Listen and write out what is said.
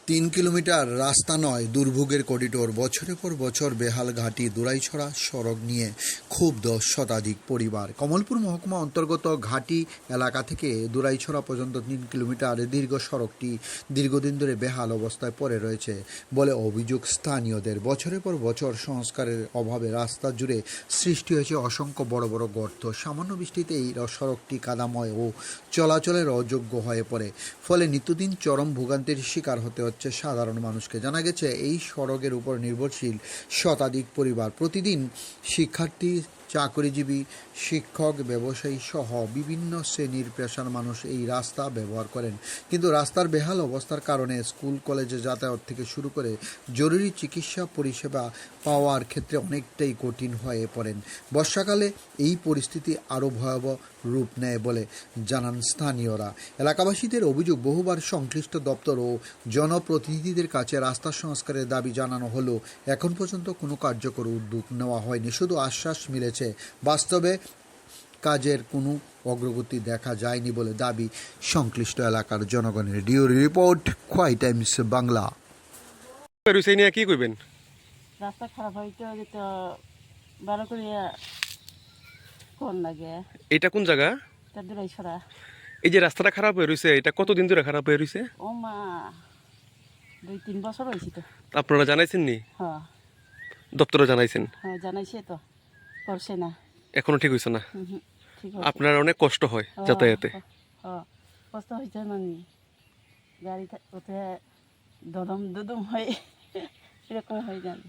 3 kilometre রাস্তা নয়, দুর্ভোগের করিডোর। বছরের পর বছর বেহাল ঘাটি দুরাইছড়া সড়ক নিয়ে ক্ষুব্ধ শতাধিক পরিবার। কমলপুর মহকুমা অন্তর্গত ঘাটি এলাকা থেকে দুরাইছড়া পর্যন্ত 3 কিলোমিটার দীর্ঘ সড়কটি দীর্ঘদিন ধরে বেহাল অবস্থায় পড়ে রয়েছে বলে অভিযোগ স্থানীয়দের। বছরের পর বছর সংস্কারের অভাবে রাস্তা জুড়ে সৃষ্টি হয়েছে অসংখ্য বড় বড় গর্ত। সামান্য বৃষ্টিতে এই সড়কটি কাদাময় ও চলাচলের অযোগ্য হয়ে পড়ে, ফলে নিত্যদিন চরম ভোগান্তির শিকার হতে হচ্ছে সাধারণ মানুষকে। জানা গেছে, এই সড়কের উপর নির্ভরশীল শতাধিক পরিবার। প্রতিদিন শিক্ষার্থী, চাকরিজীবী, শিক্ষক, ব্যবসায়ী সহ বিভিন্ন শ্রেণীর পেশার মানুষ এই রাস্তা ব্যবহার করেন। কিন্তু রাস্তার বেহাল অবস্থার কারণে স্কুল কলেজে যাতায়াত থেকে শুরু করে জরুরি চিকিৎসা পরিষেবা পাওয়ার ক্ষেত্রে অনেকটাই কঠিন হয়ে পড়েন। বর্ষাকালে এই পরিস্থিতি আরও ভয়াবহ রূপ নেয় বলে জানান স্থানীয়রা। এলাকাবাসীদের অভিযোগ, বহুবার সংশ্লিষ্ট দপ্তর ও জনপ্রতিনিধিদের কাছে রাস্তা সংস্কারের দাবি জানানো হলেও এখন পর্যন্ত কোনো কার্যকর উদ্যোগ নেওয়া হয়নি। শুধু আশ্বাস মিলেছে, বাস্তবে কাজের কোনো অগ্রগতি দেখা যায়নি বলে দাবি সংশ্লিষ্ট এলাকার জনগণের। Report, Khowai Times Bangla. কি কইবেন? রাস্তা খারাপ হইতে তো ভালো করে কোন লাগে। এটা কোন জায়গা? তা দুরাইছড়া। এই যে রাস্তাটা খারাপ হয়ে রয়েছে, এটা কতদিন ধরে খারাপ হয়ে রয়েছে? ও মা, 2-3 বছর হয়েছে তো। আপনারা জানাইছেন নি? হ্যাঁ দপ্তরে জানাইছেন? হ্যাঁ, জানাইছে তো, করছে না। এখনো ঠিক হয়েছে না? ঠিক আছে। আপনার অনেক কষ্ট হয় যাতায়াতে? হ্যাঁ, কষ্ট হয়েছে না, গাড়ি ওতে দদম দদম হয়, এরকম হয়ে যাবে।